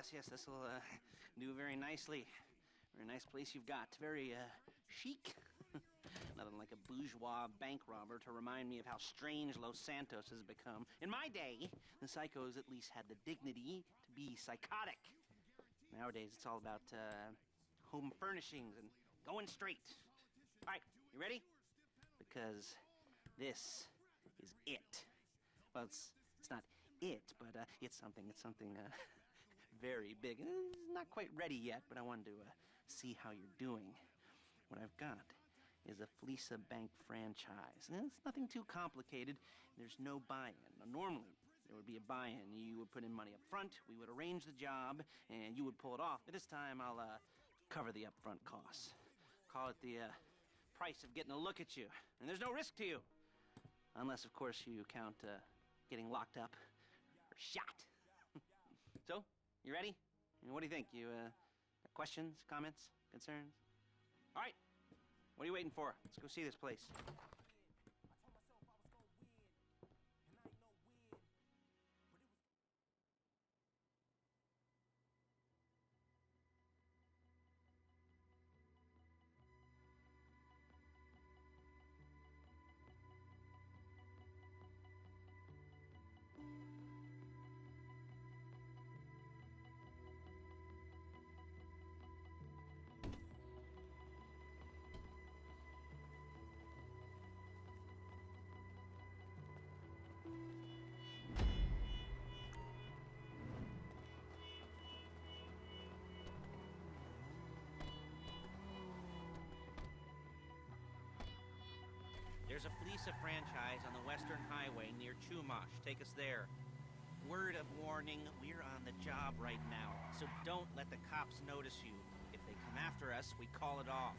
yes, this will do very nicely. Very nice place you've got. Very chic. Nothing like a bourgeois bank robber to remind me of how strange Los Santos has become. In my day, the psychos at least had the dignity to be psychotic. Nowadays, it's all about home furnishings and going straight. All right, you ready? Because this is it. Well, it's not it, but it's something very big. It's not quite ready yet, but I wanted to see how you're doing. What I've got is a Fleece Bank franchise. And it's nothing too complicated. There's no buy-in. Now, normally, there would be a buy-in. You would put in money up front, we would arrange the job, and you would pull it off. But this time, I'll cover the upfront costs. Call it the price of getting a look at you. And there's no risk to you. Unless, of course, you count getting locked up or shot. So, you ready? What do you think? You got questions, comments, concerns? All right. What are you waiting for? Let's go see this place. There's a Fleece franchise on the Western Highway near ŠØMBŘẉ. Take us there. Word of warning, we're on the job right now, so don't let the cops notice you. If they come after us, we call it off.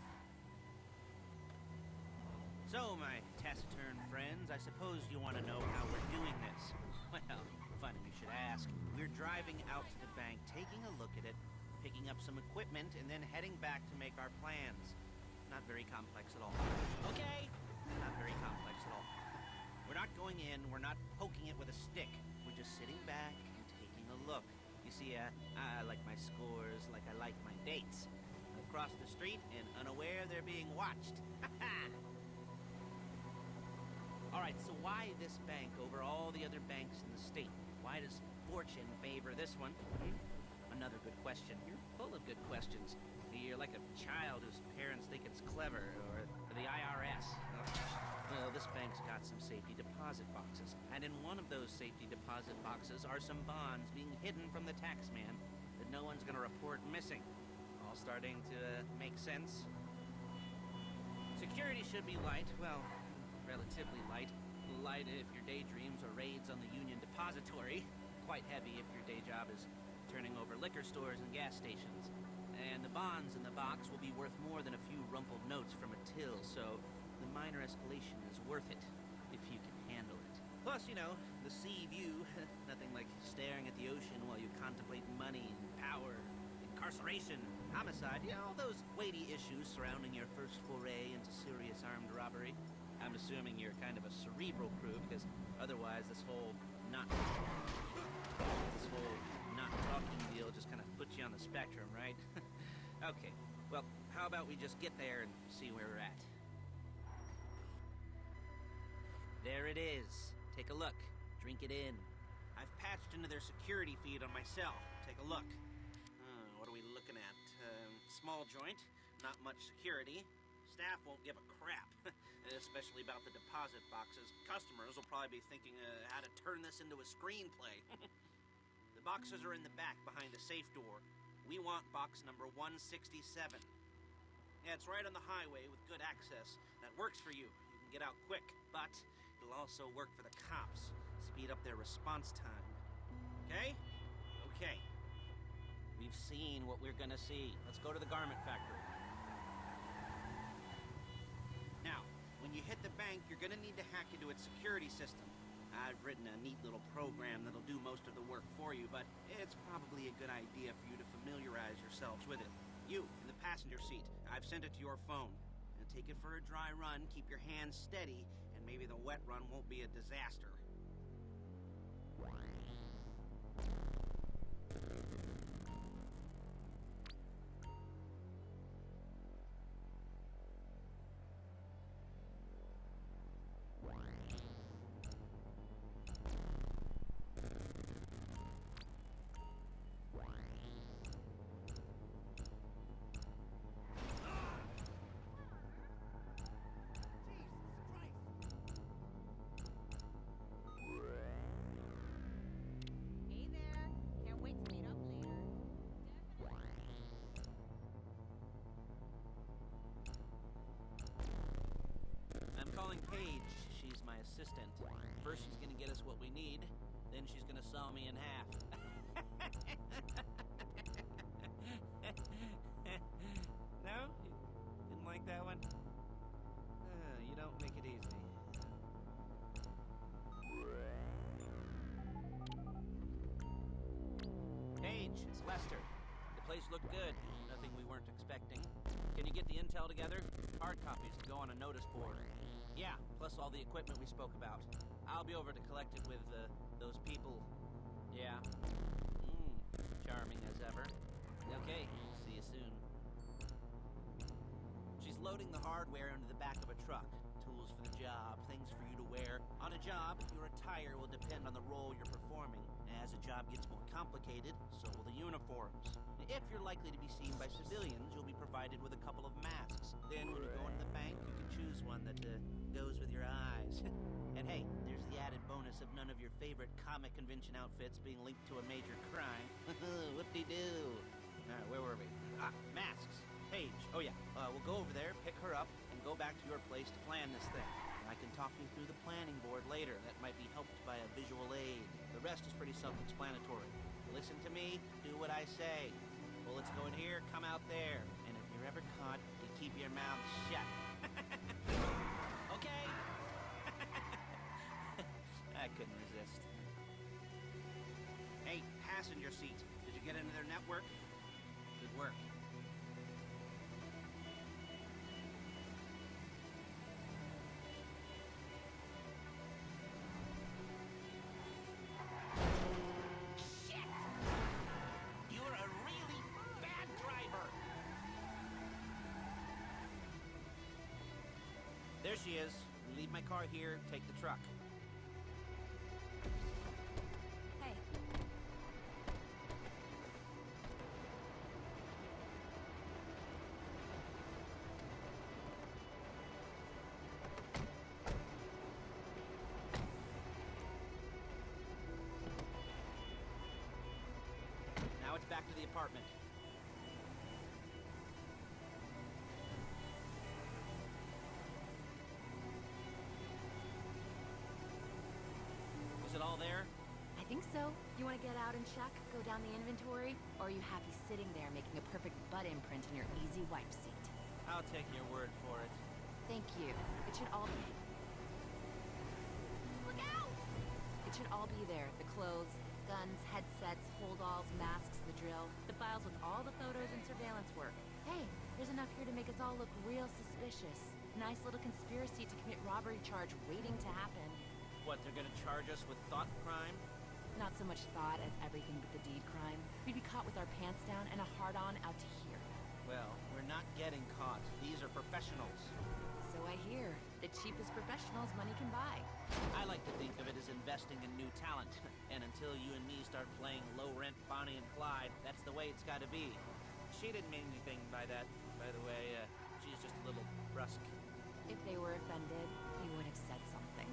So, my taciturn friends, I suppose you want to know how we're doing this. Well, funny you should ask. We're driving out to the bank, taking a look at it, picking up some equipment, and then heading back to make our plans. Not very complex at all. Okay? Not very complex at all. We're not going in, we're not poking it with a stick. We're just sitting back and taking a look. You see, I like my scores like I like my dates. Across the street and unaware they're being watched. All right, so why this bank over all the other banks in the state? Why does fortune favor this one? Another good question. You're full of good questions. You're like a child whose parents think it's clever, or the IRS. Well, this bank's got some safety deposit boxes, and in one of those safety deposit boxes are some bonds being hidden from the tax man that no one's gonna report missing. All starting to make sense? Security should be light, well, relatively light. Light if your daydreams are raids on the Union Depository. Quite heavy if your day job is turning over liquor stores and gas stations. And the bonds in the box will be worth more than a few rumpled notes from a till, so the minor escalation is worth it, if you can handle it. Plus, you know, the sea view, nothing like staring at the ocean while you contemplate money and power, incarceration, homicide, all those weighty issues surrounding your first foray into serious armed robbery. I'm assuming you're kind of a cerebral crew, because otherwise this whole not talking deal just kind of puts you on the spectrum, right? Okay, well, how about we just get there and see where we're at? There it is. Take a look. Drink it in. I've patched into their security feed on my cell. Take a look. What are we looking at? Small joint, not much security. Staff won't give a crap, especially about the deposit boxes. Customers will probably be thinking how to turn this into a screenplay. The boxes are in the back behind a safe door. We want box number 167. Yeah, it's right on the highway with good access. That works for you. You can get out quick, but it'll also work for the cops. Speed up their response time. Okay? Okay. We've seen what we're gonna see. Let's go to the garment factory. Now, when you hit the bank, you're gonna need to hack into its security system. I've written a neat little program that'll do most of the work for you, but it's probably a good idea for you to familiarize yourselves with it. You, in the passenger seat, I've sent it to your phone. And take it for a dry run, keep your hands steady, and maybe the wet run won't be a disaster. assistant. First she's gonna get us what we need, then she's gonna saw me in half. No? You didn't like that one? You don't make it easy. Paige, it's Lester. The place looked good. Nothing we weren't expecting. Can you get the intel together? Hard copies to go on a notice board. Yeah, plus all the equipment we spoke about. I'll be over to collect it with, those people. Yeah. Charming as ever. Okay, see you soon. She's loading the hardware into the back of a truck. Tools for the job, things for you to wear. On a job, your attire will depend on the role you're performing. As the job gets more complicated, so will the uniforms. If you're likely to be seen by civilians, you'll be provided with a couple of masks. Then when you go into the bank, you can choose one that goes with your eyes. And hey, there's the added bonus of none of your favorite comic convention outfits being linked to a major crime. Whoop-de-doo. Alright, where were we? Masks. Paige. Oh yeah, we'll go over there, pick her up, and go back to your place to plan this thing. I can talk you through the planning board later. That might be helped by a visual aid. The rest is pretty self-explanatory. Listen to me, do what I say. Bullets go in here, come out there. And if you're ever caught, you keep your mouth shut. Okay? I couldn't resist. Hey, passenger seat. Did you get into their network? Good work. There she is. Leave my car here, take the truck. Hey. Now it's back to the apartment. Is it all there? I think so. You want to get out and check? Go down the inventory? Or are you happy sitting there making a perfect butt imprint in your easy wipe seat? I'll take your word for it. Thank you. It should all be... Look out! It should all be there. The clothes, guns, headsets, holdalls, masks, the drill. The files with all the photos and surveillance work. Hey, there's enough here to make us all look real suspicious. Nice little conspiracy to commit robbery charge waiting to happen. What, they're gonna charge us with thought crime? Not so much thought as everything but the deed crime. We'd be caught with our pants down and a hard-on out to here. Well, we're not getting caught. These are professionals. So I hear. The cheapest professionals money can buy. I like to think of it as investing in new talent. And until you and me start playing low-rent Bonnie and Clyde, that's the way it's gotta be. She didn't mean anything by that, by the way. She's just a little brusque. If they were offended, they would have said something.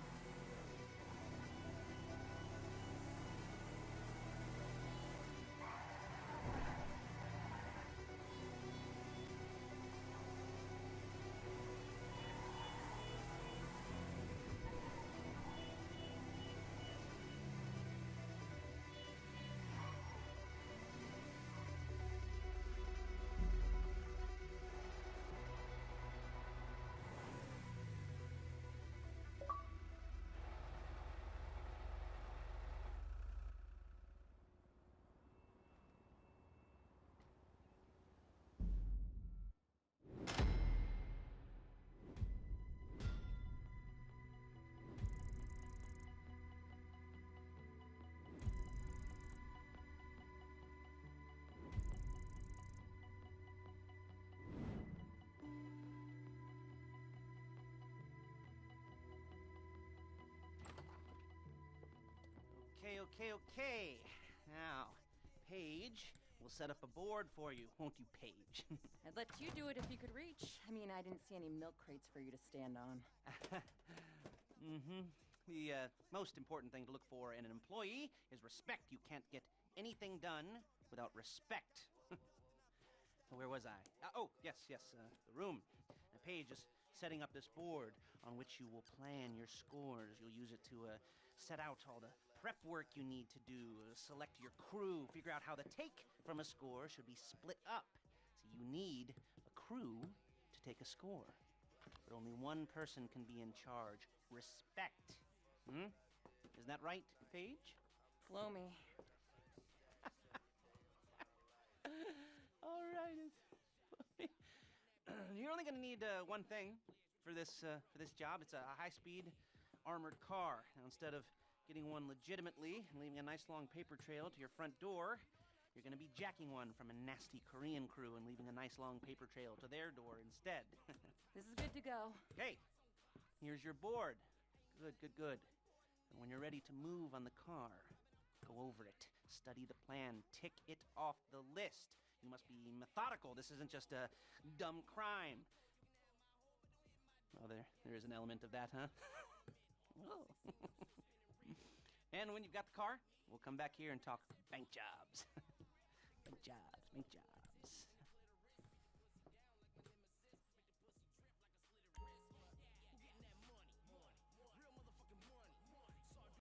Okay. Now, Paige, we'll set up a board for you, won't you, Paige? I'd let you do it if you could reach. I mean, I didn't see any milk crates for you to stand on. The most important thing to look for in an employee is respect. You can't get anything done without respect. Where was I? Oh, yes, the room. Paige, just setting up this board on which you will plan your scores. You'll use it to set out all the prep work you need to do, select your crew, figure out how the take from a score should be split up. So you need a crew to take a score. But only one person can be in charge. Respect. Isn't that right, Paige? Blow me. All right. You're only going to need one thing for this job. It's a high-speed armored car. Now, instead of getting one legitimately and leaving a nice long paper trail to your front door, you're going to be jacking one from a nasty Korean crew and leaving a nice long paper trail to their door instead. This is good to go. Okay, here's your board. Good. And when you're ready to move on the car, go over it, study the plan, tick it off the list. You must be methodical. This isn't just a dumb crime. Oh, there is an element of that, huh? Oh. And when you've got the car, we'll come back here and talk bank jobs. Bank jobs.